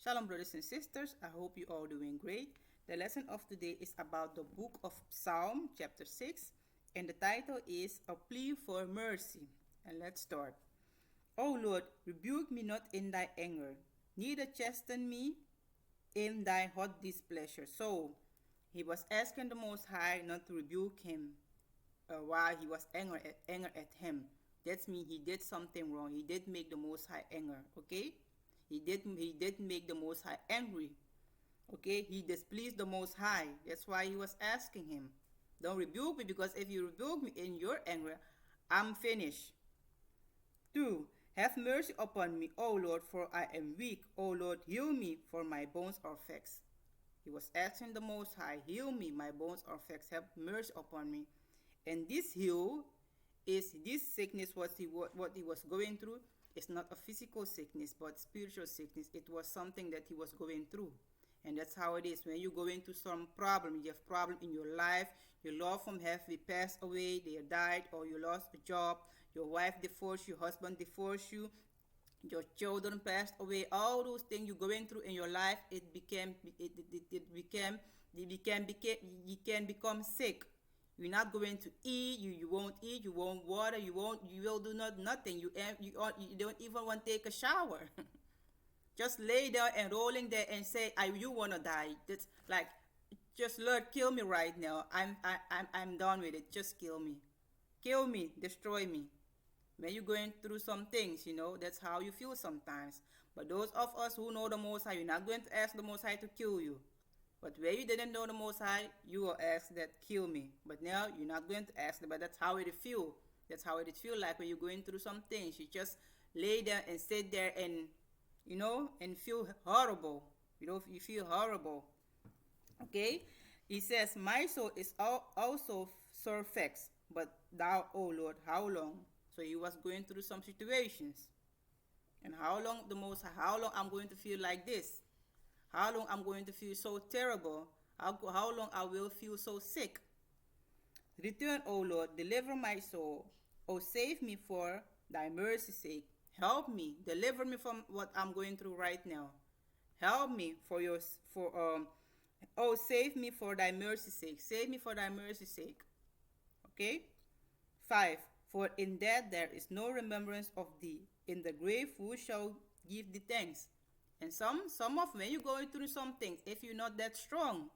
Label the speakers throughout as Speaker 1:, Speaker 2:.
Speaker 1: Shalom, brothers and sisters. I hope you all doing great. The lesson of today is about the book of Psalm, chapter 6, and the title is A Plea for Mercy. And let's start. O Lord, rebuke me not in thy anger, neither chasten me in thy hot displeasure. So he was asking the Most High not to rebuke him while he was angry at him. That's mean he did something wrong. He did make the Most High anger. Okay, he did make the Most High angry. Okay, he displeased the Most High. That's why he was asking him, don't rebuke me, because if you rebuke me in your anger, I'm finished. 2. Have mercy upon me, O Lord, for I am weak. O Lord, heal me, for my bones are vexed. He was asking the Most High, heal me, my bones are vexed. Have mercy upon me. And this heal is this sickness, what he was going through, is not a physical sickness, but spiritual sickness. It was something that he was going through. And that's how it is. When you go into some problem, you have problem in your life, your loved one have passed away, they died, or you lost a job, your wife divorced you, husband divorced you, your children passed away, all those things you're going through in your life, you can become sick. You're not going to eat, you won't water, you will do nothing. You don't even want to take a shower. Just lay there and rolling there and say, you wanna die. That's like, just Lord, kill me right now. I'm done with it. Just kill me, destroy me. When you're going through some things, that's how you feel sometimes. But those of us who know the Most High, you're not going to ask the Most High to kill you. But where you didn't know the Most High, you will ask that, kill me. But now you're not going to ask that, but that's how it feel. That's how it feel like when you're going through some things. You just lay there and sit there and feel horrible. You feel horrible. Okay? He says, my soul is also sore vexed, but thou, O Lord, how long? So he was going through some situations. And how long I'm going to feel like this? How long I'm going to feel so terrible? How long I will feel so sick? Return, O Lord, deliver my soul. O save me for thy mercy's sake. Help me, deliver me from what I'm going through right now. Help me oh, save me for thy mercy's sake. Save me for thy mercy's sake. Okay? 5. For in death there is no remembrance of thee. In the grave who shall give thee thanks? And some of when you're going through some things, if you're not that strong,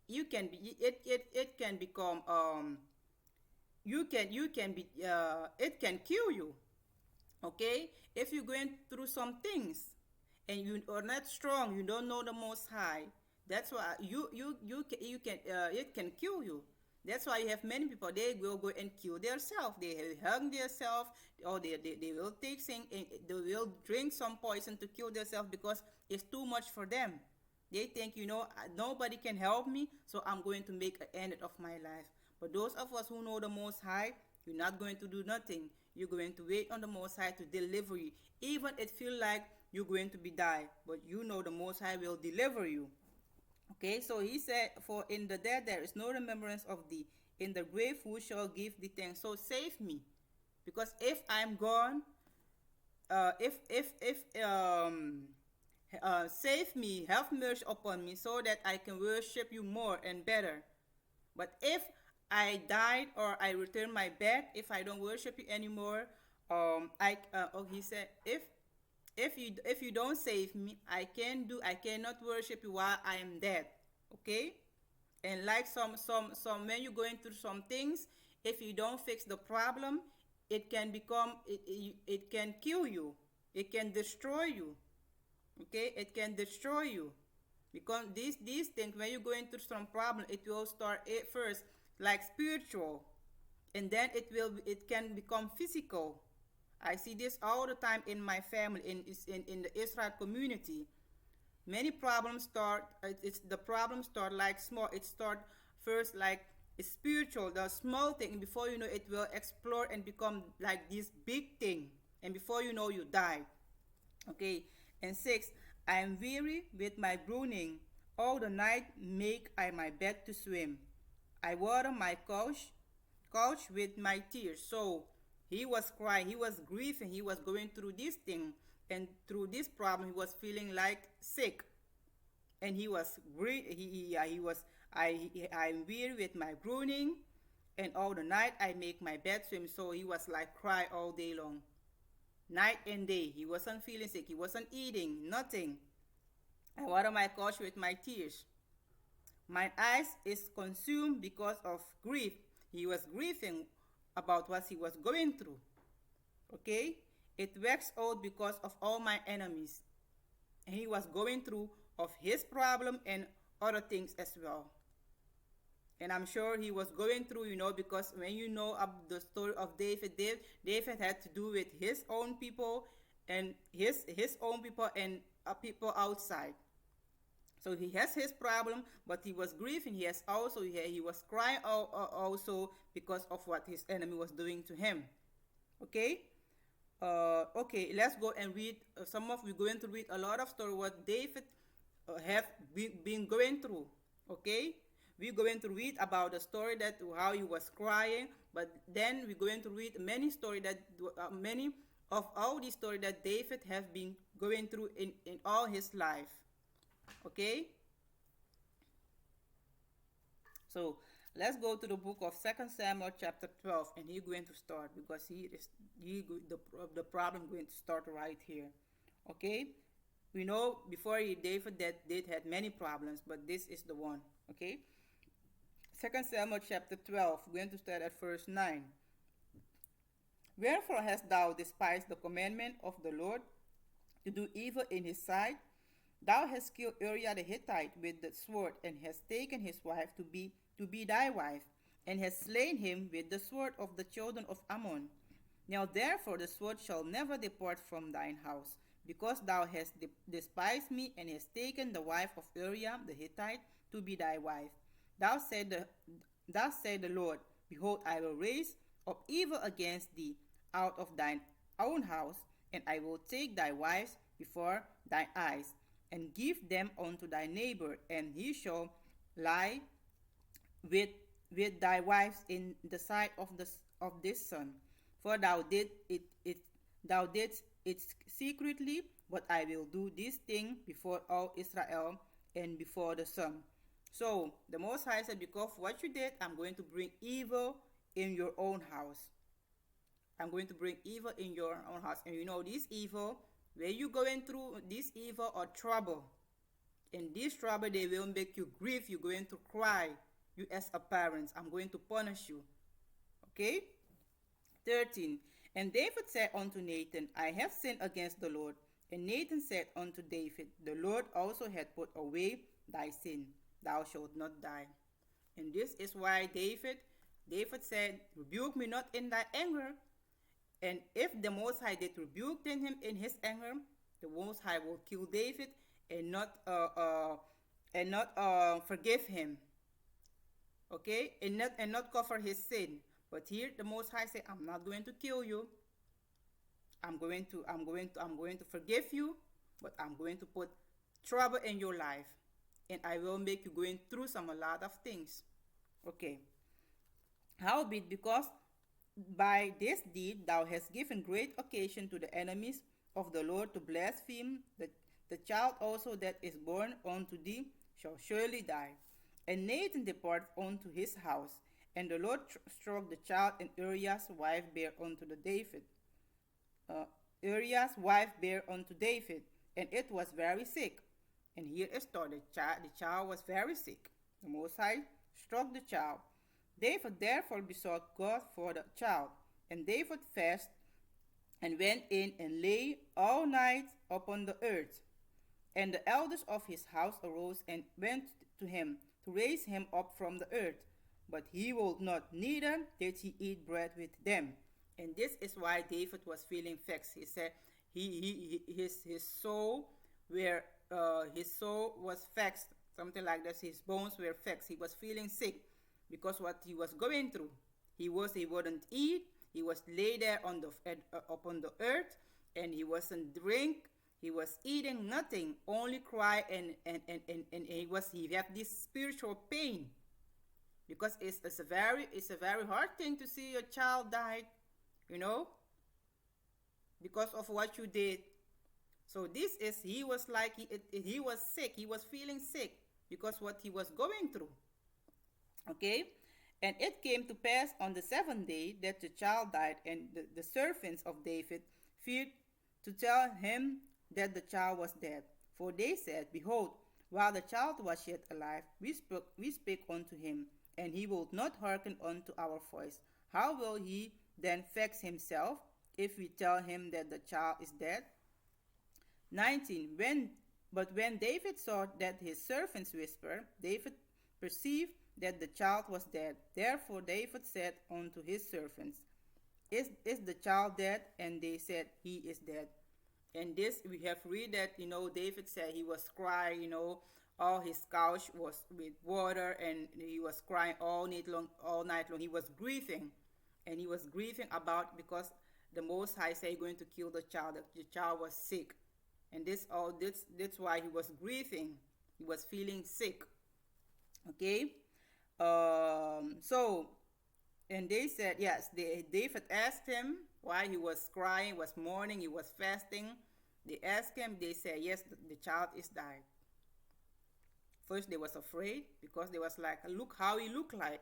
Speaker 1: you can be it can become you can be it can kill you. Okay, if you're going through some things and you are not strong, you don't know the Most High, that's why you can it can kill you. That's why you have many people, they will go and kill themselves, they hang themselves, or they will take they will drink some poison to kill themselves because it's too much for them. They think, nobody can help me, so I'm going to make an end of my life. But those of us who know the Most High, you're not going to do nothing. You're going to wait on the Most High to deliver you. Even it feel like you're going to be die, but you know the Most High will deliver you. Okay, so he said, for in the dead there is no remembrance of thee. In the grave who shall give thee thanks? So save me. Because if I'm gone, if save me, have mercy upon me, so that I can worship you more and better. But if I died or I return my back, if I don't worship you anymore, he said, if you don't save me, I cannot worship you while I am dead. Okay? And like some when you're going through some things, if you don't fix the problem, it can it can kill you. It can destroy you. Okay? It can destroy you. Because these things, when you're going through some problem, it will start at first like spiritual, and then it can become physical. I see this all the time in my family, in the Israel community. Many problems start. It's the problems start like small. It start first like it's spiritual, the small thing. Before you know, it will explode and become like this big thing. And before you know, you die. Okay. And 6. I am weary with my groaning. All the night make I my bed to swim. I water my couch with my tears. So he was crying, he was grieving, he was going through this thing. and through this problem, he was feeling like sick, and he was he was I'm weary with my groaning, and all the night I make my bed swim. So he was like cry all day long, night and day. He wasn't feeling sick. He wasn't eating nothing. I water my couch with my tears. My eyes is consumed because of grief. He was grieving about what he was going through. Okay? It waxed out because of all my enemies. And he was going through of his problem and other things as well. And I'm sure he was going through, because when you know the story of David had to do with his own people and his own people and people outside. So he has his problem, but he was grieving. He was crying also because of what his enemy was doing to him. Okay. Okay, let's go and read we're going to read a lot of story what David have been going through. Okay, we're going to read about the story that how he was crying, but then we're going to read many of all the story that David have been going through in all his life. Okay, so let's go to the book of 2 Samuel chapter 12, and he's going to start because the problem going to start right here. Okay, we know before David that David had many problems, but this is the one. Okay, 2 Samuel chapter 12, we're going to start at verse 9. Wherefore hast thou despised the commandment of the Lord to do evil in his sight? Thou hast killed Uriah the Hittite with the sword, and hast taken his wife to be thy wife, and hast slain him with the sword of the children of Ammon. Now therefore the sword shall never depart from thine house, because thou hast despised me, and hast taken the wife of Uriah the Hittite to be thy wife. Thus said the Lord, Behold, I will raise up evil against thee out of thine own house, and I will take thy wives before thine eyes, and give them unto thy neighbor, and he shall lie with thy wives in the sight of this son. For thou didst it secretly, but I will do this thing before all Israel and before the sun. So the Most High said, because of what you did, I'm going to bring evil in your own house. I'm going to bring evil in your own house. And this evil, where you going through this evil or trouble. In this trouble, they will make you grieve. You're going to cry. You as a parent, I'm going to punish you. Okay? 13. And David said unto Nathan, I have sinned against the Lord. And Nathan said unto David, the Lord also had put away thy sin. Thou shalt not die. And this is why David said, rebuke me not in thy anger. And if the Most High did rebuke him in his anger, the Most High will kill David and not forgive him. Okay, and not cover his sin. But here the Most High said, I'm not going to kill you. I'm going to forgive you, but I'm going to put trouble in your life, and I will make you going through a lot of things. Okay. Howbeit, because by this deed thou hast given great occasion to the enemies of the Lord to blaspheme, the child also that is born unto thee shall surely die. And Nathan departed unto his house, and the Lord struck the child, and Uriah's wife bare unto David. Uriah's wife bare unto David, and it was very sick. And here is the child was very sick. The Most High struck the child. David therefore besought God for the child, and David fasted and went in and lay all night upon the earth. And the elders of his house arose and went to him to raise him up from the earth. But he would not, neither did he eat bread with them. And this is why David was feeling vexed. He said his soul was vexed, something like that. His bones were vexed. He was feeling sick because what he was going through. He wouldn't eat. He was lay there upon the earth, and he wasn't drink. He was eating nothing, only cry, and he had this spiritual pain, because it's a very hard thing to see your child died, because of what you did. So this is, he was like, he was sick. He was feeling sick because what he was going through. Okay? And it came to pass on the seventh day that the child died, and the servants of David feared to tell him that the child was dead. For they said, Behold, while the child was yet alive, we spake unto him, and he will not hearken unto our voice. How will he then vex himself if we tell him that the child is dead? 19. When David saw that his servants whispered, David perceived that the child was dead. Therefore David said unto his servants, is the child dead? And they said, He is dead. And this we have read that, David said he was crying, all his couch was with water, and he was crying all night long. He was grieving, and he was grieving about, because the Most High said, going to kill the child. The child was sick, and that's why he was grieving. He was feeling sick. Okay. So, and they said, yes, David asked him why he was crying, was mourning, he was fasting. They asked him, they said, yes, the child is died. First they was afraid, because they was like, look how he looked like.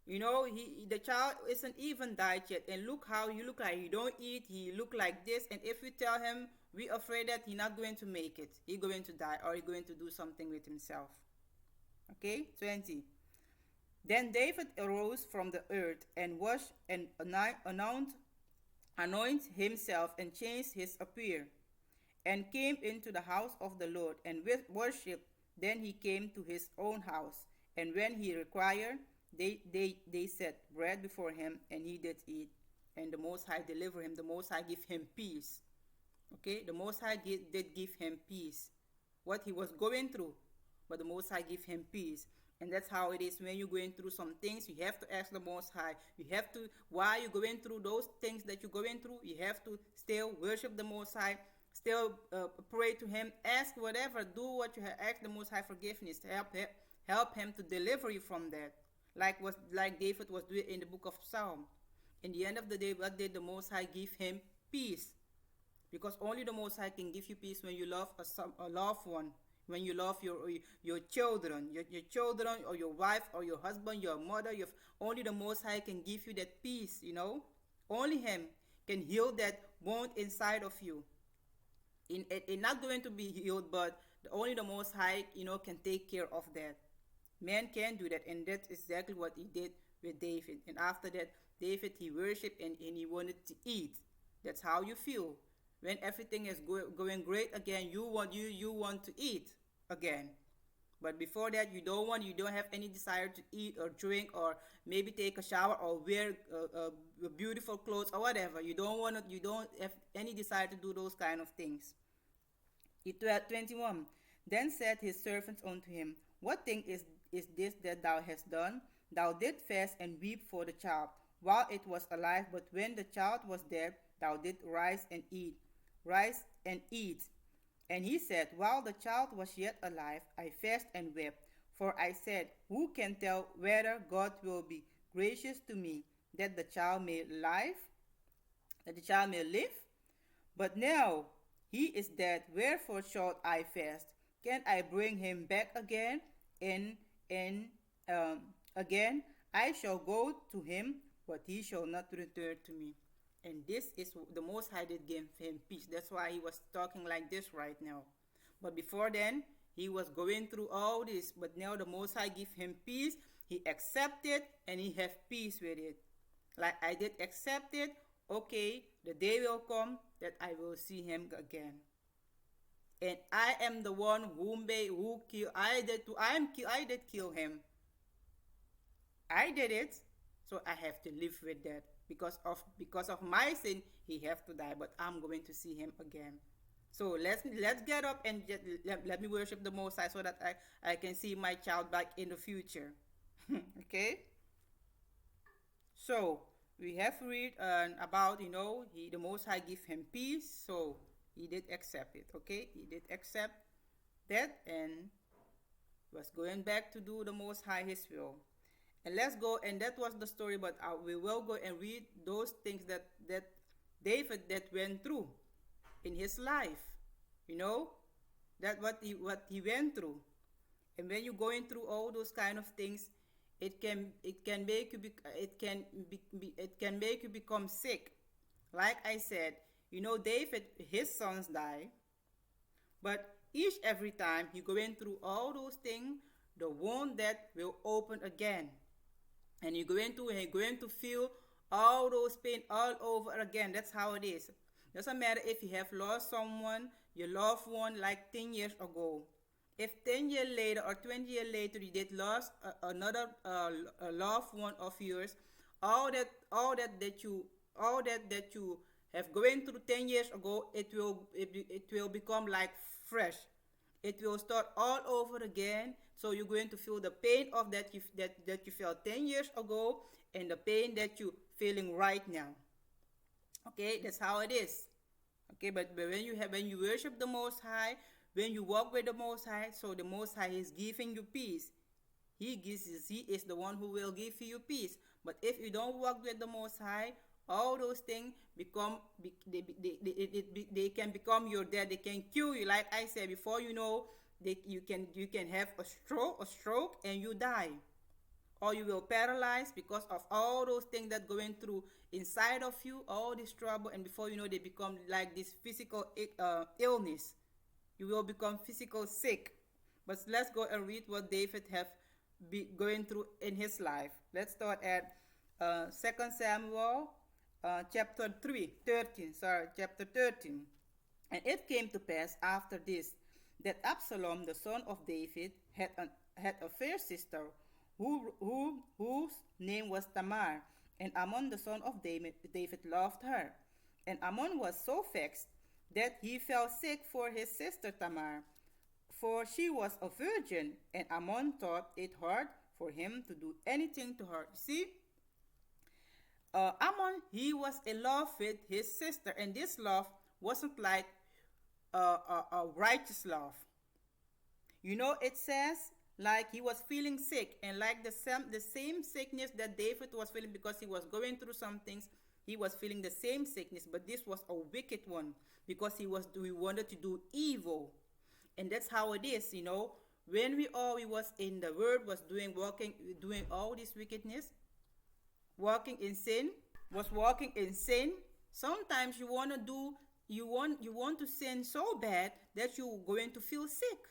Speaker 1: The child isn't even died yet, and look how he look like. He don't eat, he look like this, and if we tell him, we afraid that he not going to make it. He going to die, or he going to do something with himself. Okay, 20. Then David arose from the earth and washed and anointed himself and changed his appearance, and came into the house of the Lord and worshipped. Then he came to his own house, and when he required, they set bread before him, and he did eat. And the Most High delivered him. The Most High give him peace. Okay, the Most High did give him peace. What he was going through, but the Most High give him peace. And that's how it is when you're going through some things. You have to ask the Most High. You have to, while you're going through those things that you're going through, you have to still worship the Most High, still pray to Him, ask whatever, do what you have, ask the Most High forgiveness, help Him to deliver you from that. Like David was doing in the book of Psalm. In the end of the day, what did the Most High give him? Peace. Because only the Most High can give you peace when you love a loved one. When you love your children, your children, or your wife, or your husband, your mother, only the Most High can give you that peace, Only Him can heal that wound inside of you. It's not going to be healed, but only the Most High, can take care of that. Man can do that, and that's exactly what he did with David. And after that, David, he worshipped, and he wanted to eat. That's how you feel. When everything is going great again, you want to eat again. But before that, you don't have any desire to eat or drink, or maybe take a shower, or wear beautiful clothes, or whatever. You don't have any desire to do those kind of things. 21. Then said his servants unto him, What thing is this that thou hast done? Thou didst fast and weep for the child, while it was alive, but when the child was dead, thou didst rise and eat. And he said, While the child was yet alive, I fasted and wept. For I said, Who can tell whether God will be gracious to me, that the child may live? But now he is dead, wherefore should I fast? Can I bring him back again? Again I shall go to him, but he shall not return to me. And this is the Most High that gave him peace. That's why he was talking like this right now. But before then, he was going through all this. But now the Most High give him peace. He accepted, and he have peace with it. Like, I did accept it. Okay, the day will come that I will see him again. And I am the one who killed. I did kill him. I did it, so I have to live with that. Because of my sin, he have to die, but I'm going to see him again. So let's get up and let me worship the Most High, so that I can see my child back in the future. Okay. So we have read about the Most High give him peace, so he did accept it. Okay, he did accept that, and was going back to do the Most High His will. And let's go, and that was the story, but we will go and read those things that David that went through in his life. You know, that what he went through. And when you're going through all those kind of things, it can make you it can make you become sick. Like I said, David, his sons die, but each every time he going through all those things, the wound that will open again, and you're going to feel all those pain all over again. That's how it is. Doesn't matter if you have lost someone, your loved one, like 10 years ago. If 10 years later or 20 years later you did lost another a loved one of yours, all that that you have going through 10 years ago, it will become like fresh. It will start all over again. So you're going to feel the pain of that you felt 10 years ago, and the pain that you feeling right now. Okay, that's how it is. Okay, but when you worship the Most High, when you walk with the Most High, so the Most High is giving you peace. He is the one who will give you peace. But if you don't walk with the Most High, all those things become they can become your death. They can kill you. Like I said before, you can have a stroke, and you die, or you will paralyze because of all those things that going through inside of you, all this trouble, and before you know, they become like this physical illness. You will become physical sick. But let's go and read what David have be going through in his life. Let's start at 2 Samuel chapter 3 13. Sorry, chapter 13. And it came to pass after this, that Absalom the son of David had a fair sister, whose name was Tamar. And Amnon the son of David loved her. And Amnon was so vexed that he fell sick for his sister Tamar, for she was a virgin, and Amnon thought it hard for him to do anything to her. See, Ammon, he was in love with his sister, and this love wasn't like a righteous love. It says like he was feeling sick, and like the same sickness that David was feeling, because he was going through some things. He was feeling the same sickness, but this was a wicked one, because he wanted to do evil. And that's how it is. When we was in the world, was doing all this wickedness, walking in sin, sometimes you want to sin so bad that you're going to feel sick.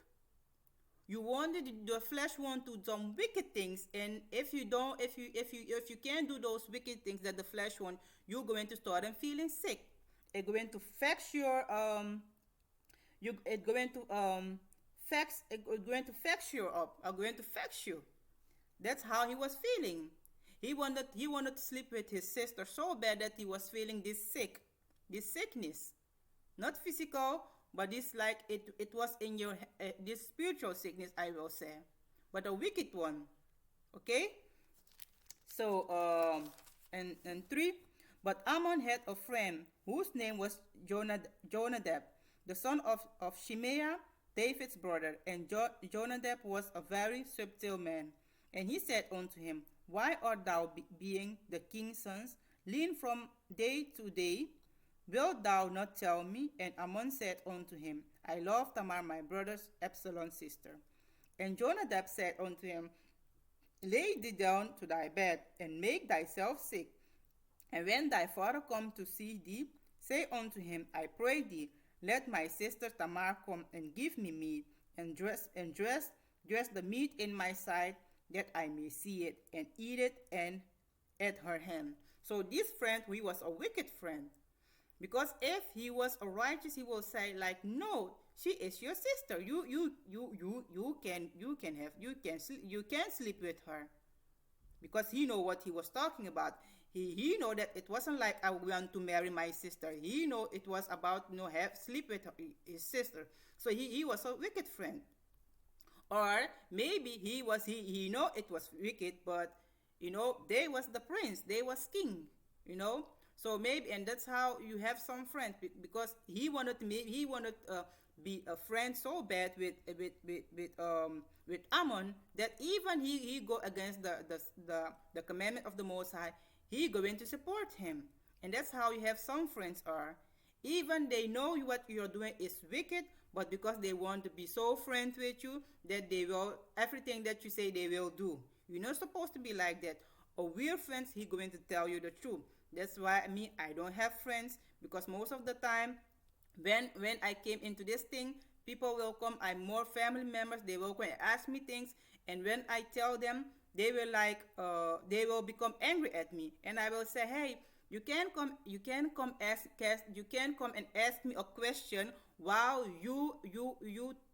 Speaker 1: The flesh want to do some wicked things, and if you can't do those wicked things that the flesh want, you're going to start and feeling sick. It's going to vex your vex you up, are going to vex you. That's how he was feeling. He wanted to sleep with his sister so bad that he was feeling this sickness, not physical, but this, like, it was in your this spiritual sickness, I will say, but a wicked one. Okay. So and 3. But Ammon had a friend whose name was Jonadab, the son of Shimeah, David's brother. And Jonadab was a very subtle man. And he said unto him, Why art thou being the king's son? Lean from day to day. Wilt thou not tell me? And Ammon said unto him, I love Tamar my brother's Absalom's sister. And Jonadab said unto him, Lay thee down to thy bed, and make thyself sick. And when thy father come to see thee, say unto him, I pray thee, let my sister Tamar come and give me meat, and dress the meat in my sight, that I may see it, and eat it, and at her hand. So this friend, he was a wicked friend. Because if he was a righteous, he will say, like, no, she is your sister. You can sleep with her. Because he know what he was talking about. He know that it wasn't like, I want to marry my sister. He know it was about, have sleep with his sister. So he was a wicked friend. Or maybe he know it was wicked, but they was the prince, they was king. So maybe, and that's how you have some friends, because he wanted be a friend so bad with Ammon, that even he go against the commandment of the Most High, he going to support him. And that's how you have some friends are. Even they know what you're doing is wicked, but because they want to be so friends with you, that they will, everything that you say they will do. You're not supposed to be like that. A real friend, he going to tell you the truth. That's why I don't have friends, because most of the time when I came into this thing, people will come. I'm more family members. They will come and ask me things, and when I tell them, they will they will become angry at me, and I will say, hey, you can come and ask me a question while you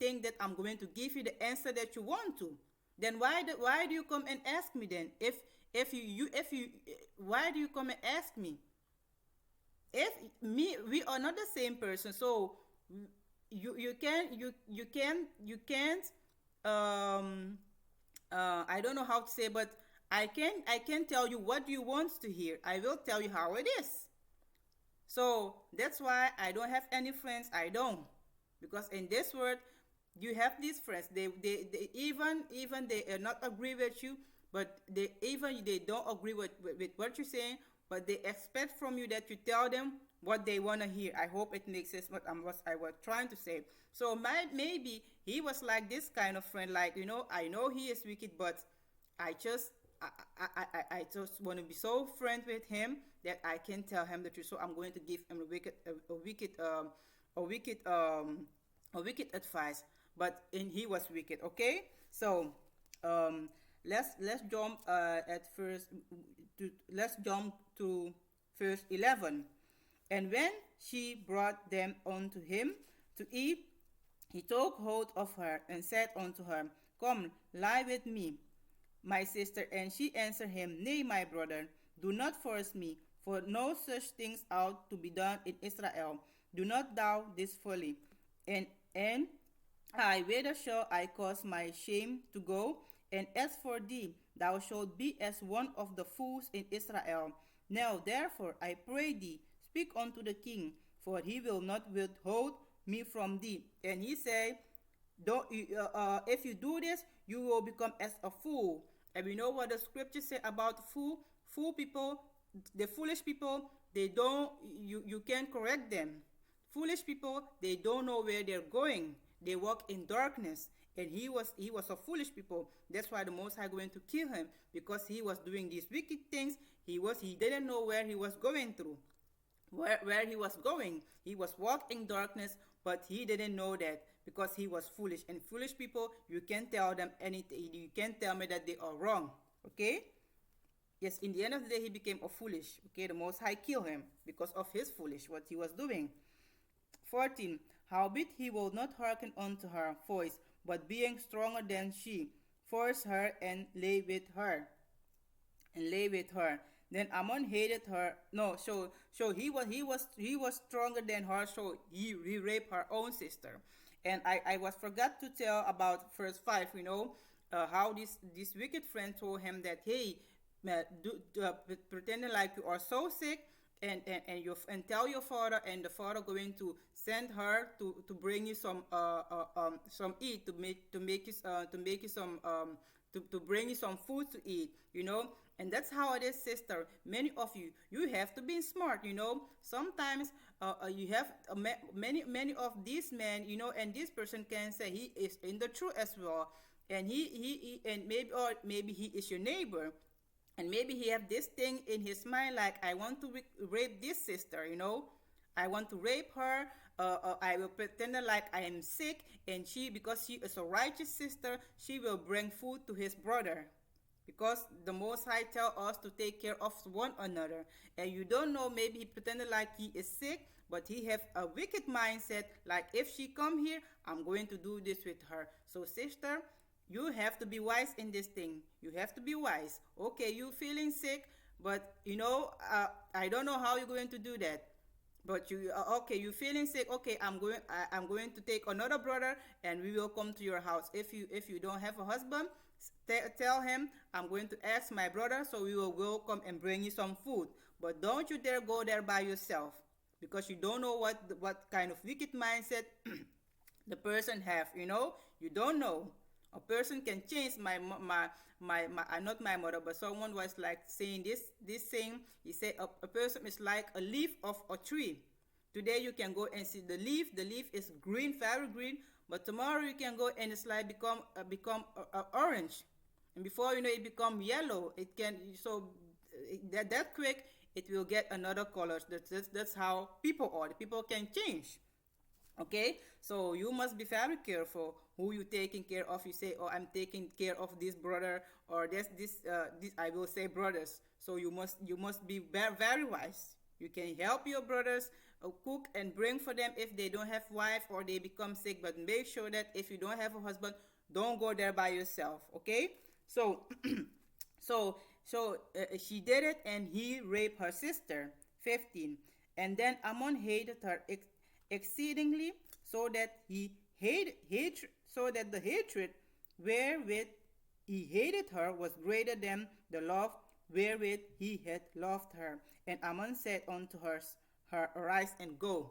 Speaker 1: think that I'm going to give you the answer that you want to. Then why do you come and ask me then? If you why do you come and ask me? If me we are not the same person, so you can't um I don't know how to say, but I can tell you what you want to hear. I will tell you how it is. So that's why I don't have any friends. I don't, because in this world you have these friends. They even they not agree with you, but they don't agree with what you're saying, but they expect from you that you tell them what they want to hear. I hope it makes sense what I was trying to say. So maybe he was like this kind of friend, like, I know he is wicked, but I just I just want to be so friends with him that I can tell him the truth. So I'm going to give him a wicked a wicked advice. But he was wicked. Okay, so um, let's jump at first. Let's jump to verse 11. And when she brought them unto him to eat, he took hold of her and said unto her, come, lie with me, my sister. And she answered him, nay, my brother, do not force me, for no such things ought to be done in Israel. Do not thou this folly. And I, whither shall I cause my shame to go? And as for thee, thou shalt be as one of the fools in Israel. Now therefore, I pray thee, speak unto the king, for he will not withhold me from thee. And he said, don't if you do this, you will become as a fool. And we know what the scripture say about fool people. The foolish people, they don't, you can correct them. Foolish people, they don't know where they're going. They walk in darkness. And he was a foolish people. That's why the Most High going to kill him, because he was doing these wicked things. He didn't know where he was going through, where he was going. He was walking darkness, but he didn't know that, because he was foolish. And foolish people, you can't tell them anything. You can't tell me that they are wrong. Okay? Yes, in the end of the day, he became a foolish. Okay, the Most High killed him because of his foolish, what he was doing. 14. Howbeit he will not hearken unto her voice, but being stronger than she, forced her and lay with her. And lay with her. Then Ammon hated her. No, so he was stronger than her, so he raped her own sister. And I was forgot to tell about verse 5, how this wicked friend told him that, hey, pretending like you are so sick, and tell your father, and the father going to send her to bring you some eat, to make you some to bring you some food to eat. And that's how it is, sister. Many of you have to be smart. Sometimes you have many of these men, and this person can say he is in the truth as well, and and maybe he is your neighbor, and maybe he have this thing in his mind, like, I want to rape this sister. I want to rape her. I will pretend like I am sick, and because she is a righteous sister, she will bring food to his brother, because the Most High tell us to take care of one another. And you don't know, maybe he pretended like he is sick, but he have a wicked mindset, like, if she come here, I'm going to do this with her. So sister, you have to be wise in this thing. You have to be wise. Okay, you feeling sick, but I don't know how you're going to do that. But okay, you feeling sick. Okay, I'm going to take another brother, and we will come to your house. If you don't have a husband, tell him, I'm going to ask my brother, so we will come and bring you some food. But don't you dare go there by yourself, because you don't know what kind of wicked mindset the person have. You don't know. A person can change. Not my mother, but someone was like saying this thing. He said a person is like a leaf of a tree. Today you can go and see the leaf. The leaf is green, very green. But tomorrow you can go and it's like become orange, and before you know it become yellow. It can so that quick it will get another color. That's how people are. The people can change. Okay, so you must be very careful who you taking care of. You say, oh, I'm taking care of this brother, or this I will say brothers. So you must be very, very wise. You can help your brothers, cook and bring for them if they don't have wife or they become sick, but make sure that if you don't have a husband, don't go there by yourself. Okay, so she did it, and he raped her sister. 15. And then Ammon hated her exceedingly, so that he hated hatred, so that the hatred wherewith he hated her was greater than the love wherewith he had loved her. And Ammon said unto her, arise and go.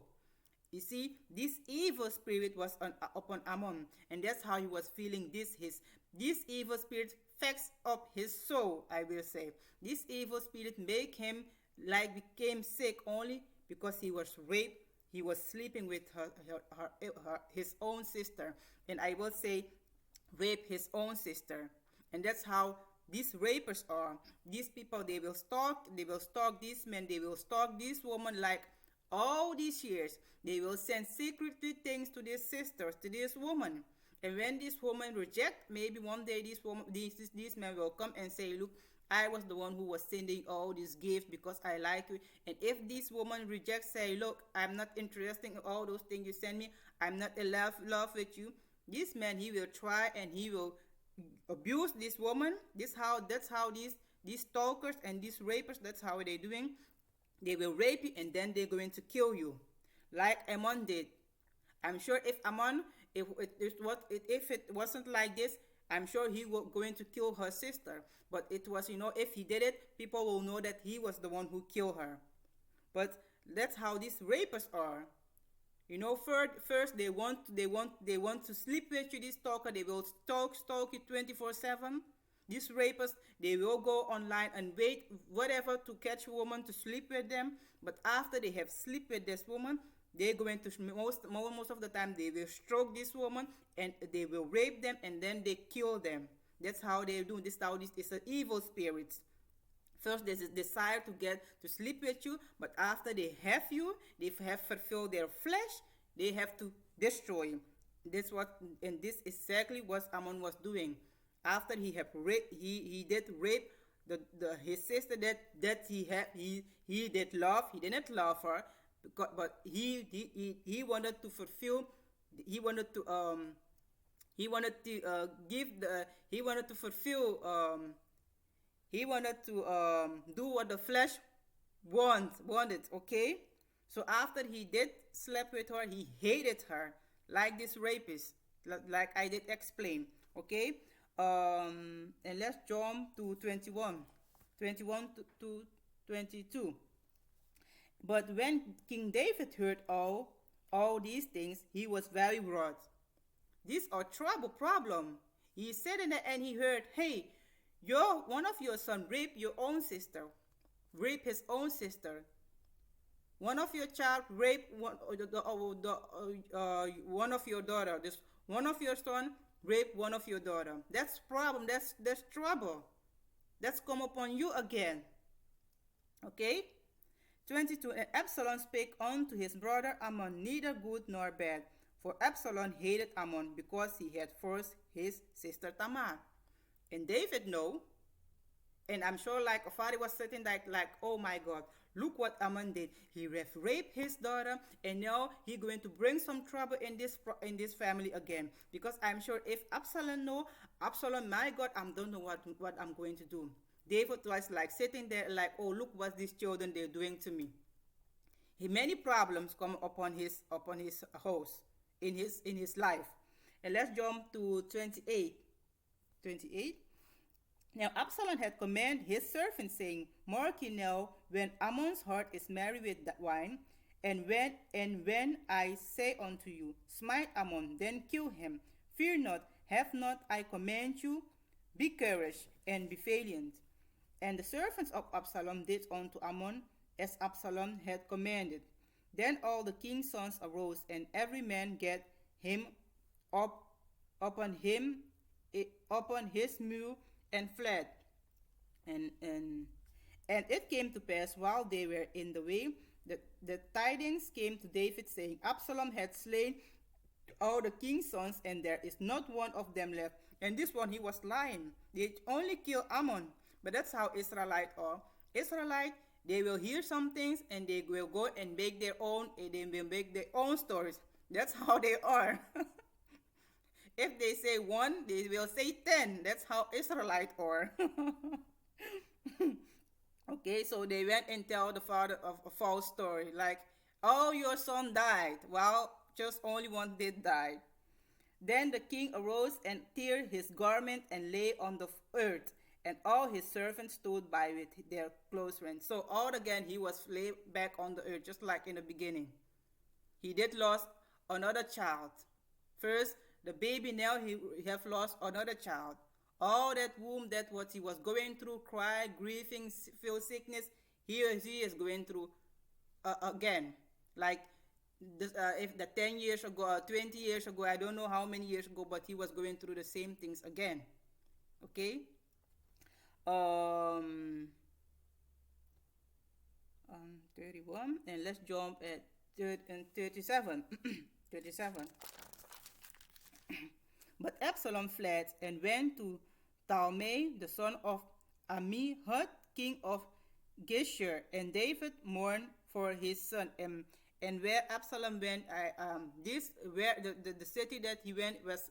Speaker 1: You see, this evil spirit was upon Ammon, and that's how he was feeling. This evil spirit fixed up his soul, I will say. This evil spirit make him like became sick only because he was raped. He was sleeping with his own sister, and I will say, rape his own sister. And that's how these rapers are. These people, they will stalk these men, they will stalk this woman like all these years. They will send secretly things to their sisters, to this woman. And when this woman reject, maybe one day these men will come and say, look, I was the one who was sending all these gifts because I like you. And if this woman rejects, say, look, I'm not interested in all those things you send me. I'm not in love with you. This man, he will try and he will abuse this woman. That's how these stalkers and these rapers, that's how they're doing. They will rape you and then they're going to kill you, like Ammon did. I'm sure if Ammon, if it wasn't like this, I'm sure he was going to kill her sister. But it was, if he did it, people will know that he was the one who killed her. But that's how these rapers are. First they want to sleep with you. This stalker, they will stalk you 24/7. These rapers, they will go online and wait whatever to catch a woman to sleep with them. But after they have sleep with this woman, they're going to most of the time they will stroke this woman and they will rape them and then they kill them. That's how they do this. How this is an evil spirit. First, they desire to get to sleep with you, but after they have you, they have fulfilled their flesh. They have to destroy you. This is exactly what Ammon was doing. After he had raped, he did rape his sister that he did love. He didn't love her, but he wanted to fulfill. He wanted to give the. He wanted to fulfill. He wanted to do what the flesh wanted. Okay, so after he did sleep with her, he hated her like this rapist, like I did explain. Okay, and let's jump to 21 to 22. But when King David heard all these things, he was very wroth. These are trouble problem. He said in the end, he heard, hey, one of your son raped your own sister, rape his own sister. One of your child raped one of your daughter. This one of your son raped one of your daughter. That's problem. That's trouble. That's come upon you again. Okay. 22. And Absalom spake unto his brother Ammon neither good nor bad, for Absalom hated Ammon because he had forced his sister Tamar. And David know, and I'm sure like a father was sitting like, oh my God, look what Ammon did. He raped his daughter, and now he going to bring some trouble in this family again. Because I'm sure if Absalom know, Absalom, my God, I don't know what I'm going to do. David was like sitting there like, oh, look what these children they're doing to me. Many problems come upon his house in his life. And let's jump to 28. 28. Now Absalom had commanded his servant, saying, mark ye now, when Ammon's heart is merry with that wine, and when I say unto you, smite Ammon, then kill him. Fear not, have not I command you? Be courage and be valiant. And the servants of Absalom did unto Ammon as Absalom had commanded. Then all the king's sons arose, and every man get him up upon him upon his mule and fled. And it came to pass while they were in the way that the tidings came to David, saying, Absalom had slain all the king's sons, and there is not one of them left. And this one, he was lying. They only kill Ammon. But that's how Israelites are. Israelite, they will hear some things and they will go and make their own, and they will make their own stories. That's how they are. If they say one, they will say 10. That's how Israelites are. Okay, so they went and tell the father of a false story, like, oh, your son died. Well, just only one did die. Then the king arose and tear his garment and lay on the earth, and all his servants stood by with their clothes rent. So all again he was laid back on the earth, just like in the beginning. He did lost another child. First, the baby, now he have lost another child. All that womb, that what he was going through, cry, grieving, feel sickness, here he is going through again. Like this, if the 10 years ago or 20 years ago, I don't know how many years ago, but he was going through the same things again. Okay? Um, 31, and let's jump at 37. 37. But Absalom fled and went to Talmai, the son of Ammihud, king of Geshur, and David mourned for his son. And where Absalom went, the city that he went was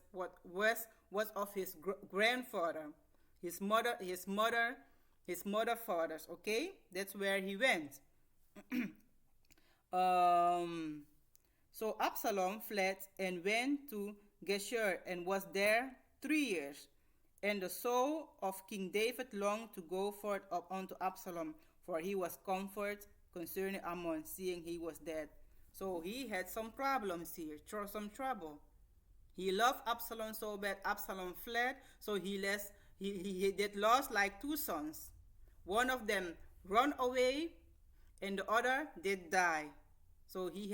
Speaker 1: of his grandfather, his mother fathers. Okay, that's where he went. So Absalom fled and went to Geshur and was there 3 years. And the soul of King David longed to go forth up unto Absalom, for he was comforted concerning Ammon, seeing he was dead. So he had some problems here, some trouble. He loved Absalom so bad, Absalom fled, so he did lost like 2 sons. One of them run away, and the other did die. So he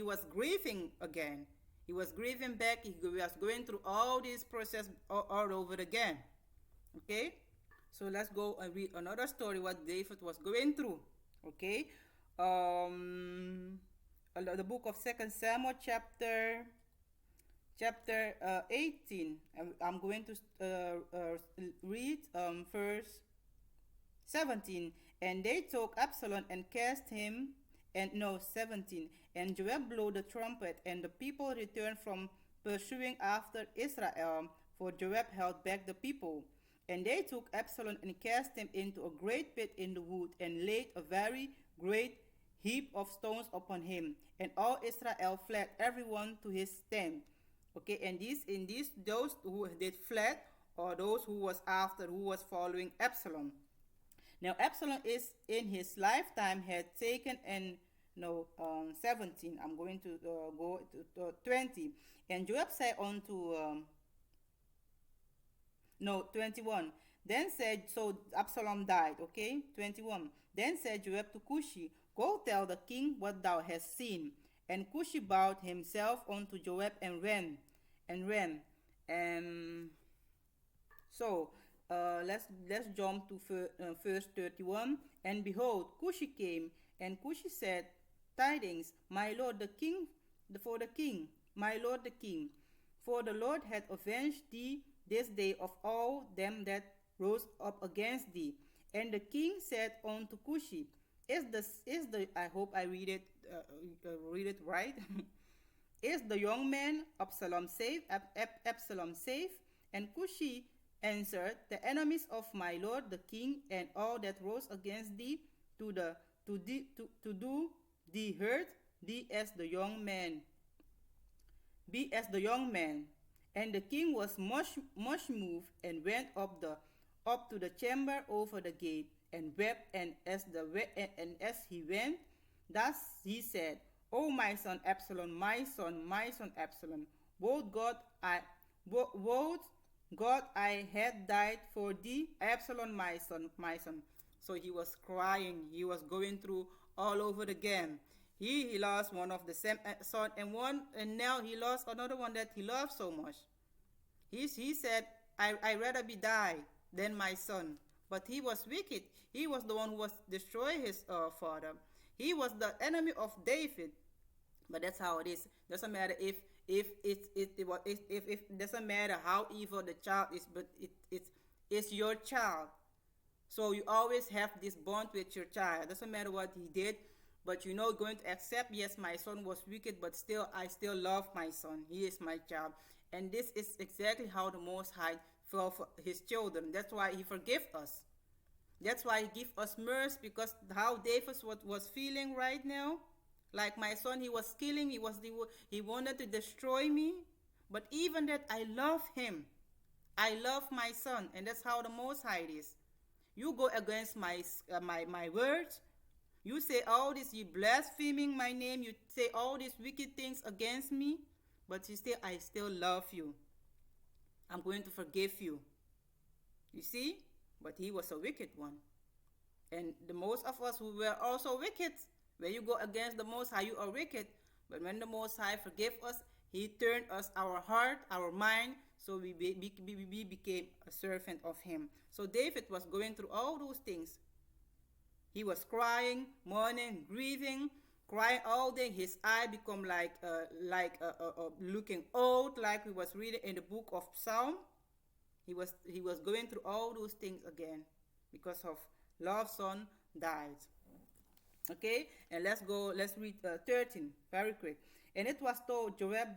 Speaker 1: was grieving again. He was grieving back. He was going through all this process all over again. Okay? So let's go and read another story what David was going through. Okay? The book of 2 Samuel chapter 18. I'm going to read verse 17. And they took Absalom and cast him, and no, 17. And Joab blew the trumpet, and the people returned from pursuing after Israel, for Joab held back the people. And they took Absalom and cast him into a great pit in the wood, and laid a very great heap of stones upon him. And all Israel fled, everyone to his tent. Okay, and those who did fled, or those who was following Absalom. Now Absalom is in his lifetime had taken 17. I'm going to go to 20. And Joab said unto 21. Then said, so Absalom died. Okay, 21. Then said Joab to Cushi, go tell the king what thou hast seen. And Cushi bowed himself unto Joab and ran. So let's jump to verse 31. And behold, Cushi came, and Cushi said, tidings, my lord the king, my lord the king, for the Lord hath avenged thee this day of all them that rose up against thee. And the king said unto Cushi, I hope I read it right. Is the young man Absalom safe? Absalom safe? And Cushi answered, the enemies of my lord the king, and all that rose against thee, to do thee hurt, thee as the young man. Be as the young man. And the king was much moved, and went up to the chamber over the gate, and wept. And as he went, thus he said, O my son Absalom, my son Absalom, would God I had died for thee, Absalom, my son. So he was crying. He was going through all over again. He lost one of the same son, and now he lost another one that he loved so much. He said, I rather be die than my son. But he was wicked. He was the one who was destroy his father. He was the enemy of David. But that's how it is. Doesn't matter if doesn't matter how evil the child is, but it's your child. So you always have this bond with your child. Doesn't matter what he did, but you know going to accept, yes, my son was wicked, but still I still love my son. He is my child. And this is exactly how the Most High felt for his children. That's why he forgive us. That's why he give us mercy, because how David was feeling right now, like my son, he was killing, he wanted to destroy me. But even that, I love him. I love my son, and that's how the Most High is. You go against my words. You say all this, you blaspheming my name. You say all these wicked things against me, but you say I still love you. I'm going to forgive you. You see? But he was a wicked one. And the most of us who were also wicked. When you go against the Most High, you are wicked. But when the Most High forgave us, he turned us our heart, our mind, so we became a servant of him. So David was going through all those things. He was crying, mourning, grieving, crying all day. His eye become looking old, like we was reading in the book of Psalm. He was going through all those things again because of loved son died. Okay, and let's read 13 very quick. And it was told Joab,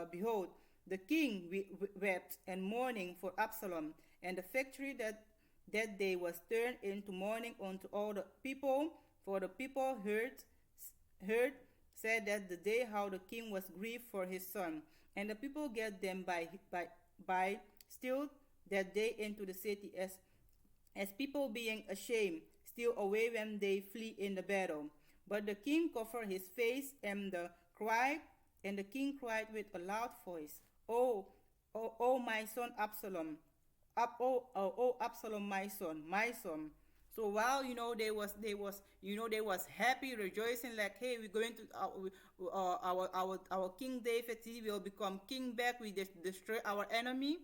Speaker 1: behold, the king wept and mourning for Absalom, and the victory that day was turned into mourning unto all the people. For the people heard said that the day how the king was grieved for his son, and the people get them by still that day into the city, as people being ashamed still away when they flee in the battle. But the king covered his face and the king cried with a loud voice, oh, my son Absalom, Absalom, my son, my son. So while they was happy, rejoicing, like, hey, we're going to our King David, he will become king back. We destroy our enemy.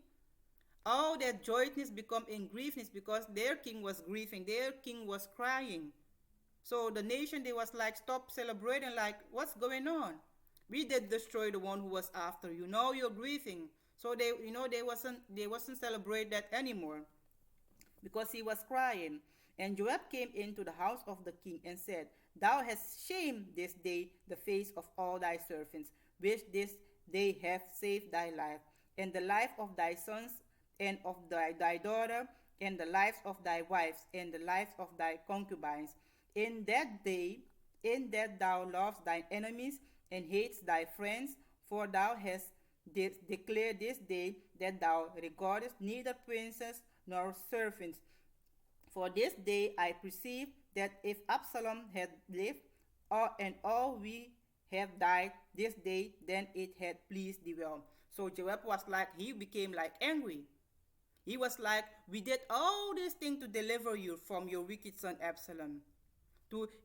Speaker 1: All that joyousness become in griefness because their king was grieving, their king was crying. So the nation, they was like, stop celebrating, like, what's going on? We did destroy the one who was after you. Now you're grieving. So they wasn't celebrate that anymore because he was crying. And Joab came into the house of the king and said, thou hast shamed this day the face of all thy servants, which this day have saved thy life, and the life of thy sons, and of thy daughter, and the lives of thy wives, and the lives of thy concubines. In that day, in that thou lovest thine enemies, and hatest thy friends, for thou hast declared this day that thou regardest neither princes nor servants. For this day I perceive that if Absalom had lived, and all we have died this day, then it had pleased thee well. So Joab was like, he became like angry. He was like, we did all this thing to deliver you from your wicked son Absalom.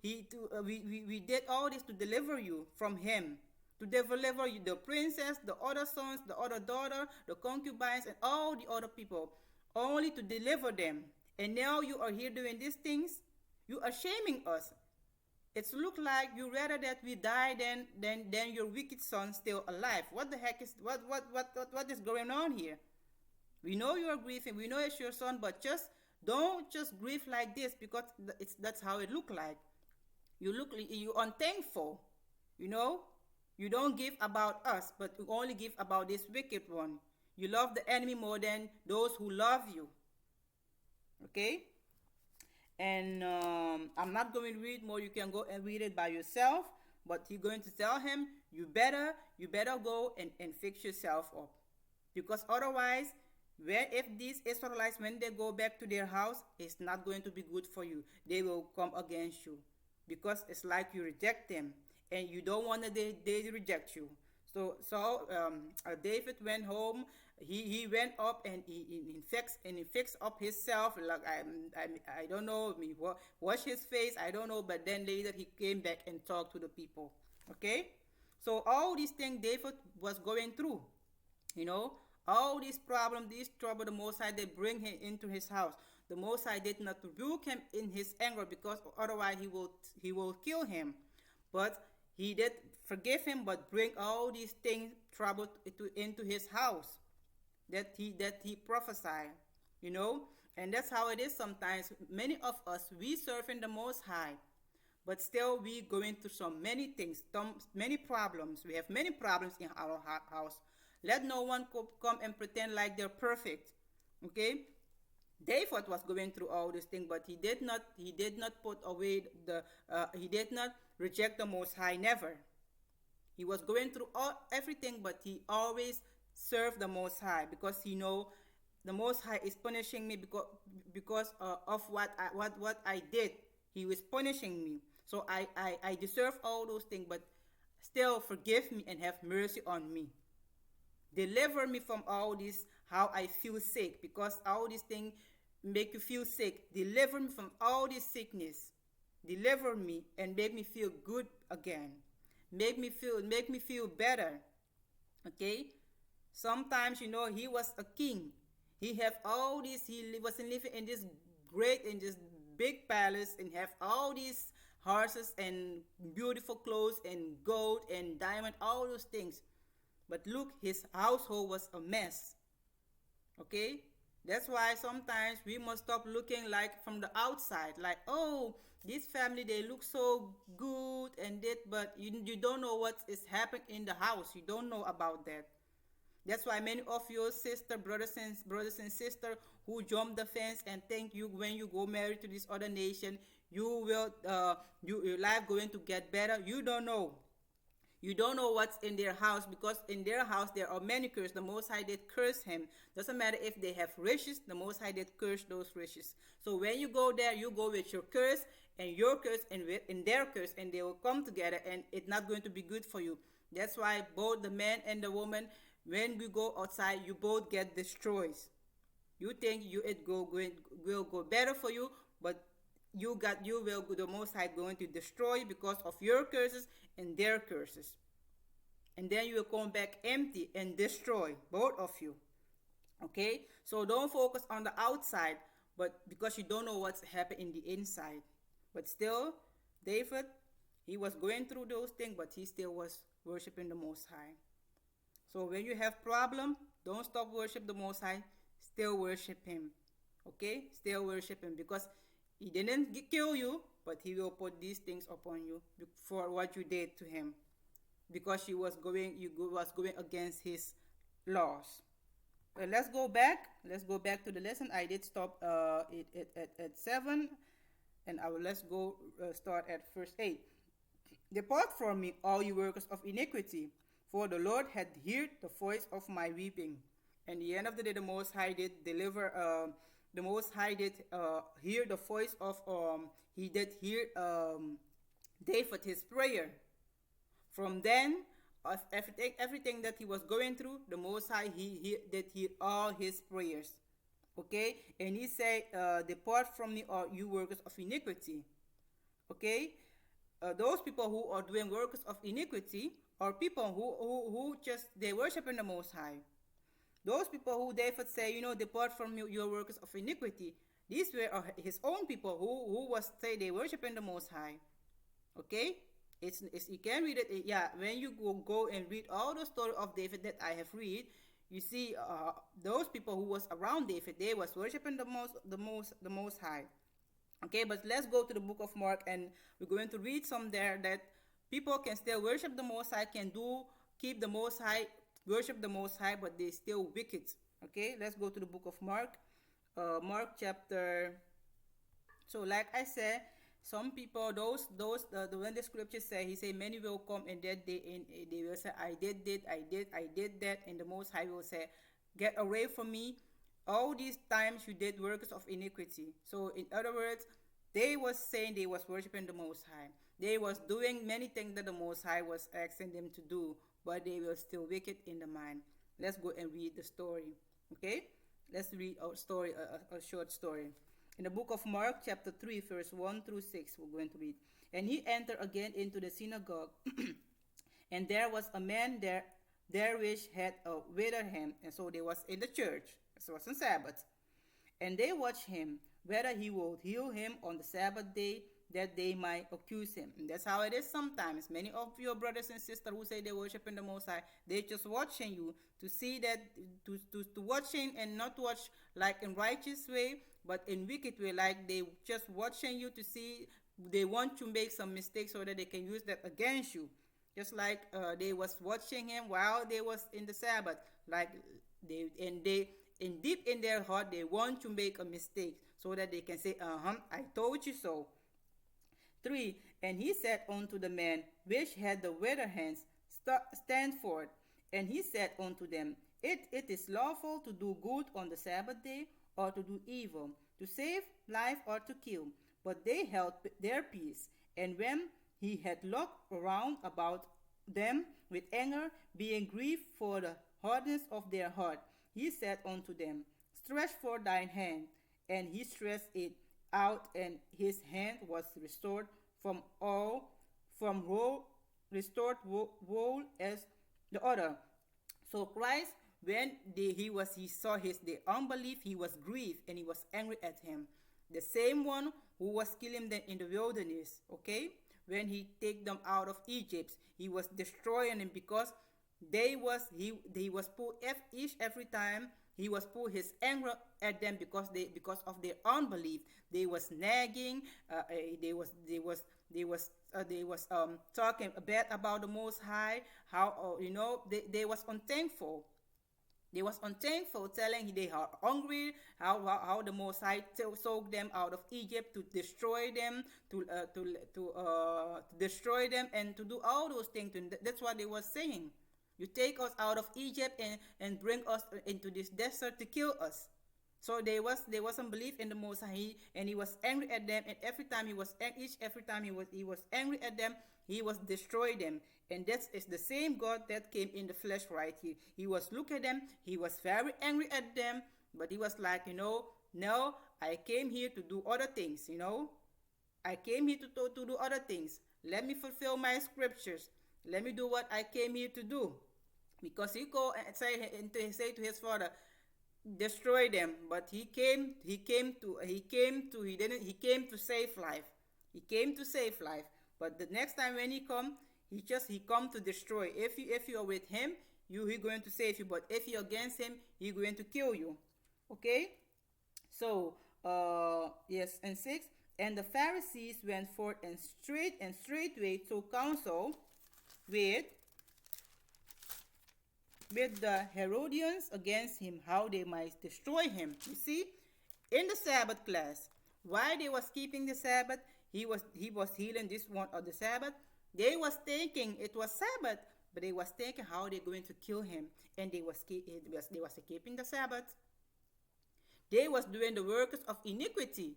Speaker 1: We did all this to deliver you from him. To deliver you the princess, the other sons, the other daughter, the concubines, and all the other people. Only to deliver them. And now you are here doing these things. You are shaming us. It's look like you rather that we die than your wicked son still alive. What the heck is what is going on here? We know you are grieving. We know it's your son, but don't just grieve like this because that's how it look like. You unthankful. You know, you don't give about us, but you only give about this wicked one. You love the enemy more than those who love you. Okay, and I'm not going to read more. You can go and read it by yourself. But he's going to tell him, you better go and fix yourself up, because otherwise, if these Israelites, when they go back to their house, it's not going to be good for you. They will come against you because it's like you reject them and you don't want that they reject you. David went home. He went up and he fixed up himself. Like I don't know. He wash his face. I don't know. But then later he came back and talked to the people. Okay, so all these things David was going through, you know, all these problems, these trouble, the Most High they bring him into his house. The Most High did not rebuke him in his anger because otherwise he will kill him. But he did forgive him, but bring all these things trouble into his house that he prophesied, you know. And that's how it is sometimes. Many of us we serve in the Most High, but still we going through so many things, many problems. We have many problems in our house. Let no one come and pretend like they're perfect. Okay, David was going through all these things, but he did not put away he did not reject the Most High. Never. He was going through everything, but he always served the Most High because he know the Most High is punishing me because of what I did. He was punishing me, so I deserve all those things, but still forgive me and have mercy on me. Deliver me from all this how I feel sick, because all these things make you feel sick. Deliver me from all this sickness. Deliver me and make me feel good again. Make me feel better. Okay? Sometimes he was a king. He have all this. He wasn't living in this big palace and have all these horses and beautiful clothes and gold and diamond, all those things. But look, his household was a mess. Okay? That's why sometimes we must stop looking like from the outside, like, oh, this family they look so good and that, but you don't know what is happening in the house. You don't know about that. That's why many of your sister, brothers and sister who jump the fence and think you when you go married to this other nation, your life going to get better. You don't know. You don't know what's in their house, because in their house there are many curses. The Most High did curse him. Doesn't matter if they have riches, the Most High did curse those riches. So when you go there, you go with your curse and your curse and their curse, and they will come together, and it's not going to be good for you. That's why both the man and the woman, when we go outside, you both get destroyed. You think will go better for you, but the Most High going to destroy you because of your curses and their curses, and then you will come back empty and destroy both of you. Okay, so don't focus on the outside, but because you don't know what's happening in the inside. But still, David, he was going through those things, but he still was worshiping the Most High. So when you have problem, don't stop worship the Most High. Still worship Him. Okay? Still worship Him, because He didn't kill you, but He will put these things upon you for what you did to Him, because you was going against His laws. Let's go back. Let's go back to the lesson. I did stop at 7, and let's go start at verse 8. Depart from me, all you workers of iniquity, for the Lord had heard the voice of my weeping. And the end of the day, the Most High did deliver. The Most High did hear the voice of. He did hear David his prayer. From then, of everything that he was going through, the Most High he did hear all his prayers. Okay, and he said, "Depart from me, all you workers of iniquity." Okay, those people who are doing workers of iniquity are people who just they worship in the Most High. Those people who David say, depart from you, your workers of iniquity. These were his own people who was say they worship in the Most High. Okay, it's you can read it. Yeah, when you go and read all the story of David that I have read, you see those people who was around David, they was worshiping the most high. Okay, but let's go to the book of Mark, and we're going to read some there that people can still worship the Most High, keep the Most High, worship the Most High, but they still wicked. Okay, let's go to the book of Mark. Mark chapter. So like I said, some people, when the scriptures say, he say, many will come in that day, and they will say, I did that, and the Most High will say, get away from me. All these times you did works of iniquity. So in other words, they was saying they was worshiping the Most High. They was doing many things that the Most High was asking them to do, but they were still wicked in the mind. Let's go and read the story. Okay? Let's read a story, a short story. In the book of Mark, chapter 3, verse 1 through 6, we're going to read. And he entered again into the synagogue, and there was a man there which had a withered hand. And so they was in the church. It was on Sabbath. And they watched him, whether he would heal him on the Sabbath day, that they might accuse him. And that's how it is sometimes. Many of your brothers and sisters who say they worship in the Most High, they just watching you to see that, to watching and not watch like in righteous way, but in wicked way, like they just watching you to see, they want to make some mistakes so that they can use that against you. Just like they was watching him while they was in the Sabbath, like they in deep in their heart they want to make a mistake so that they can say, I told you so. 3. And he said unto the man which had the withered hands, stand forth. And he said unto them, it is lawful to do good on the Sabbath day, or to do evil, to save life or to kill. But they held their peace. And when he had looked around about them with anger, being grieved for the hardness of their heart, he said unto them, stretch forth thine hand. And he stretched it out, and his hand was restored from restored whole as the other. So Christ, when he saw the unbelief, he was grieved and he was angry at him. The same one who was killing them in the wilderness, okay? When he take them out of Egypt, he was destroying them because he was put every time he was put his anger at them because of their unbelief. They was nagging. They was talking bad about the Most High. How they was unthankful. They was unthankful, telling they are hungry. How the Most High sold them out of Egypt to destroy them, to destroy them, and to do all those things. That's what they was saying. You take us out of Egypt and bring us into this desert to kill us. So there was unbelief in the Most High, and he was angry at them. And every time he was angry at them, he was destroy them. And that is the same God that came in the flesh right here. He was look at them. He was very angry at them, but he was like, no, I came here to do other things. I came here to do other things. Let me fulfill my scriptures. Let me do what I came here to do. Because he go and say to his father, destroy them. But he came to save life. He came to save life. But the next time when he come to destroy. If you are with him, he going to save you. But if you're against him, he going to kill you. Okay? So yes, and 6. And the Pharisees went forth and straightway took counsel with the Herodians against him, how they might destroy him. You see, in the Sabbath class, while they was keeping the Sabbath, he was healing this one on the Sabbath. They was thinking it was Sabbath, but they was thinking how they're going to kill him, and they was keeping the Sabbath. They was doing the works of iniquity.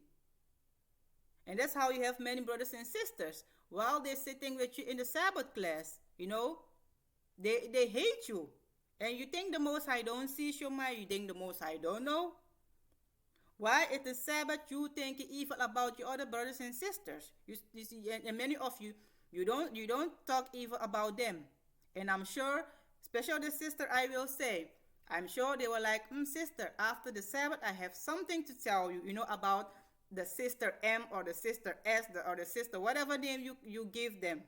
Speaker 1: And that's how you have many brothers and sisters. While they're sitting with you in the Sabbath class, they hate you. And you think the Most High don't see your mind? You think the Most High don't know? Why it is Sabbath, you think evil about your other brothers and sisters. You see, and many of you don't talk evil about them. And I'm sure, especially the sister, I will say, I'm sure they were like, sister, after the Sabbath, I have something to tell you, about the sister M or the sister S or the sister, whatever name you give them.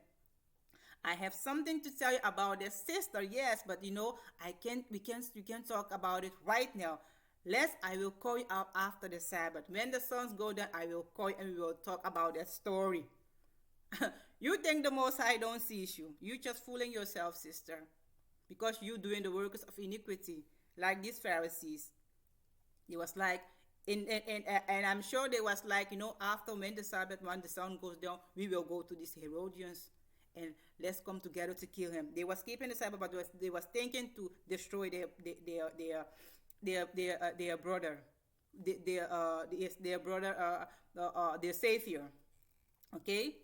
Speaker 1: I have something to tell you about the sister, yes, but we can't talk about it right now. I will call you out after the Sabbath. When the suns go down, I will call you and we will talk about that story. You think the Most High don't see you. You just fooling yourself, sister. Because you doing the works of iniquity, like these Pharisees. It was like, and I'm sure they was like, after when the Sabbath, when the sun goes down, we will go to these Herodians and let's come together to kill him. They was keeping the Sabbath, but they was thinking to destroy their brother, their savior. Okay,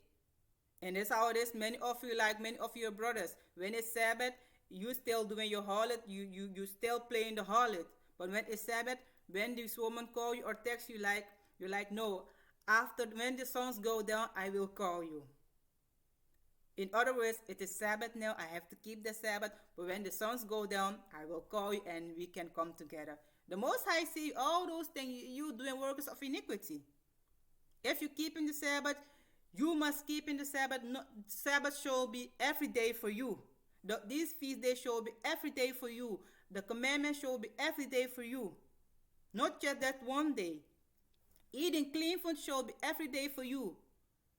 Speaker 1: and that's how it is. Many of you, like many of your brothers, when it's Sabbath you still doing your harlot, you still playing the harlot. But when it's Sabbath, when this woman call you or text you, like you're like, no, after when the suns go down, I will call you. In other words, it is Sabbath now. I have to keep the Sabbath. But when the suns go down, I will call you and we can come together. The Most High see all those things you doing works of iniquity. If you keep in the Sabbath, you must keep in the Sabbath. No, Sabbath shall be every day for you. These feast days shall be every day for you. The commandment shall be every day for you. Not just that one day. Eating clean food shall be every day for you.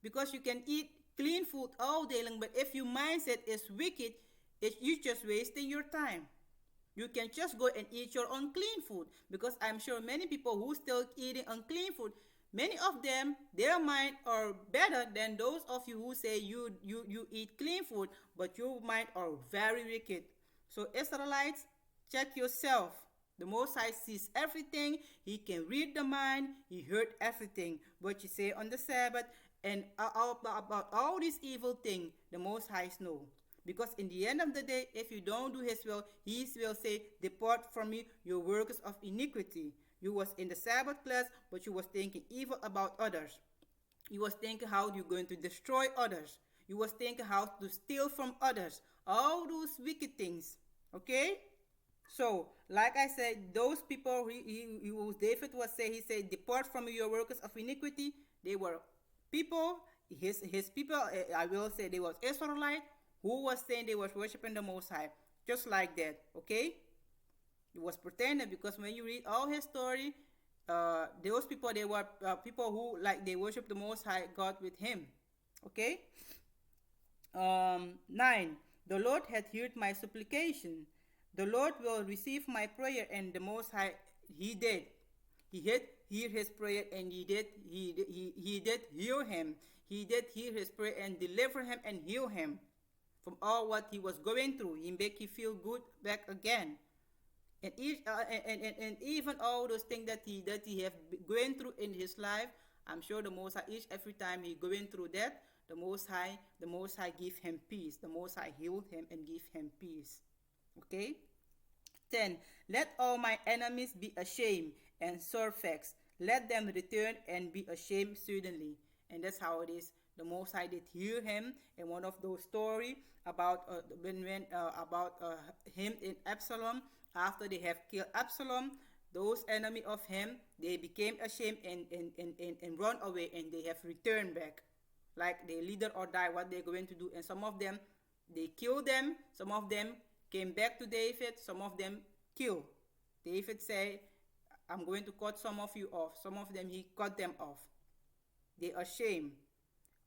Speaker 1: Because you can eat clean food all day long, but if your mindset is wicked, you're just wasting your time. You can just go and eat your unclean food, because I'm sure many people who still eating unclean food, many of them, their mind are better than those of you who say you eat clean food, but your mind are very wicked. So Israelites, check yourself. The Most High sees everything. He can read the mind. He heard everything. What you say on the Sabbath and about all these evil things, the Most High know. Because in the end of the day, if you don't do His will, He will say, depart from me, you workers of iniquity. You was in the Sabbath class, but you was thinking evil about others. You was thinking how you're going to destroy others. You was thinking how to steal from others. All those wicked things. Okay? So, like I said, those people, David was saying, he said, depart from me, you workers of iniquity. They were people, his people, I will say they was Israelite, who was saying they was worshiping the Most High. Just like that, okay? It was pretending, because when you read all his story, those people, they were people who, like, they worship the Most High God with him, okay? 9. The Lord hath heard my supplication. The Lord will receive my prayer, and the Most High, He did. He did hear his prayer, and he did hear him. He did hear his prayer and deliver him and heal him from all what he was going through. He make him feel good back again. And even all those things that he have going through in his life, I'm sure the Most High, every time he going through that, the Most High give him peace. The Most High healed him and give him peace. Okay? 10. Let all my enemies be ashamed and surfaced. Let them return and be ashamed suddenly. And that's how it is. The Most High did hear him in one of those stories about him in Absalom. After they have killed Absalom, those enemy of him, they became ashamed and run away, and they have returned back. Like they leader or die, what they're going to do. And some of them, they killed them. Some of them came back to David. Some of them killed. David said, I'm going to cut some of you off. Some of them, he cut them off. They are ashamed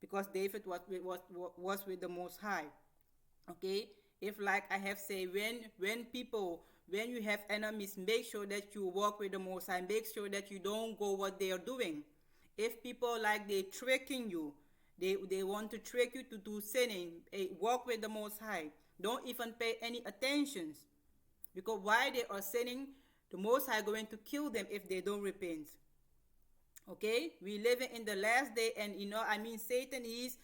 Speaker 1: because David was with the Most High. Okay? If, like I have said, when you have enemies, make sure that you walk with the Most High. Make sure that you don't go what they are doing. If people, like, they tricking you, they want to trick you to do sinning, walk with the Most High. Don't even pay any attention. Because while they are sinning, the Most High going to kill them if they don't repent. Okay? We living in the last day, and Satan, he's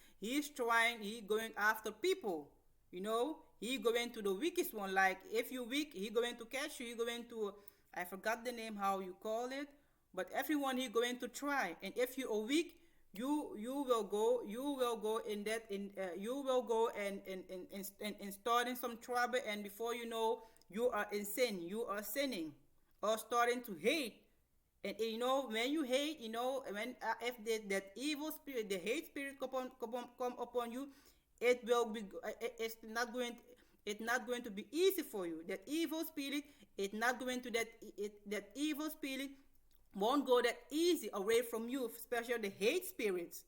Speaker 1: going after people. He going to the weakest one. Like, if you weak, he going to catch you. He going to, I forgot the name how you call it, but everyone he going to try. And if you are weak, you will go and start in some trouble, and before you know, you are in sin. You are sinning or starting to hate. And when you hate, when if that evil spirit, the hate spirit come upon you, it's not going to be easy for you. That evil spirit, that evil spirit won't go that easy away from you, especially the hate spirits.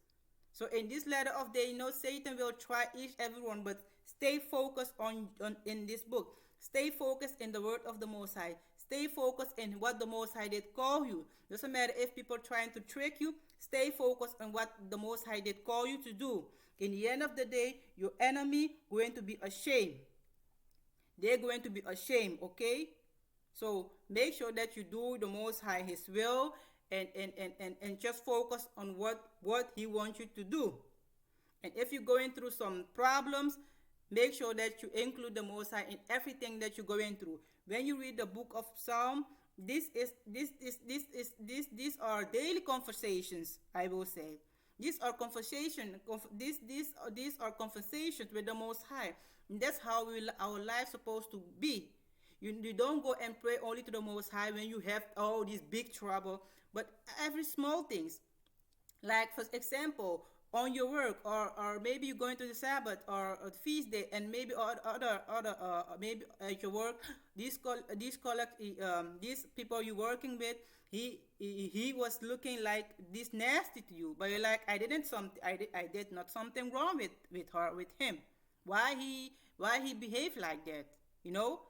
Speaker 1: So in this letter of day, Satan will try everyone, but stay focused on in this book. Stay focused in the word of the Most High. Stay focused in what the Most High did call you. Doesn't matter if people are trying to trick you. Stay focused on what the Most High did call you to do. In the end of the day, your enemy going to be ashamed. They're going to be ashamed, okay? So make sure that you do the Most High His will, and just focus on what He wants you to do. And if you're going through some problems, Make sure that you include the Most High in everything that you're going through. When you read the book of Psalm, these are daily conversations, I will say. These are these are conversations with the Most High. And that's how our life supposed to be. You don't go and pray only to the Most High when you have all these big trouble, but every small things, like for example, on your work, or maybe you're going to the Sabbath or a feast day, and maybe other maybe at your work, these people you're working with, he was looking like this nasty to you, but you're like, I did not something wrong with him. Why he behaved like that, you know?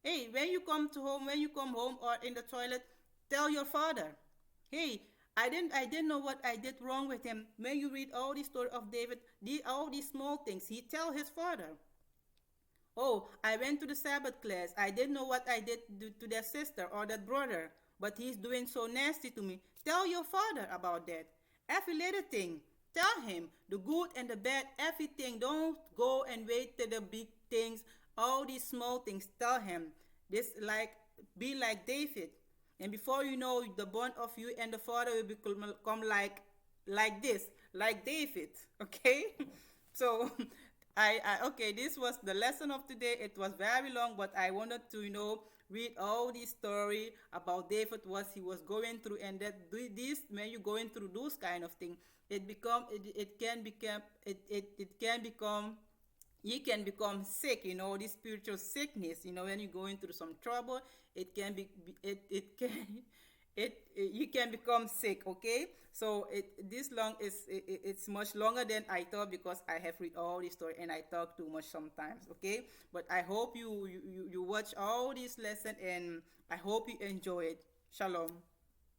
Speaker 1: Hey, when you come home or in the toilet, tell your father, hey, I didn't know what I did wrong with him. When you read all the story of David, all these small things, he tell his father. Oh, I went to the Sabbath class. I didn't know what I did to that sister or that brother, but he's doing so nasty to me. Tell your father about that. Every little thing. Tell him the good and the bad, everything. Don't go and wait till the big things, all these small things. Tell him. This like be like David. And before you know, the bond of you and the father will become like this, like David. Okay. So okay, this was the lesson of today. It was very long, but I wanted to read all this story about David, what he was going through, and that this when you're going through those kind of things, it can become it can become, you can become sick, this spiritual sickness, when you're going through some trouble. It can it can you can become sick. Okay, so this long it's much longer than I thought, because I have read all this story and I talk too much sometimes. Okay, but I hope you watch all this lesson, and I hope you enjoy it. Shalom.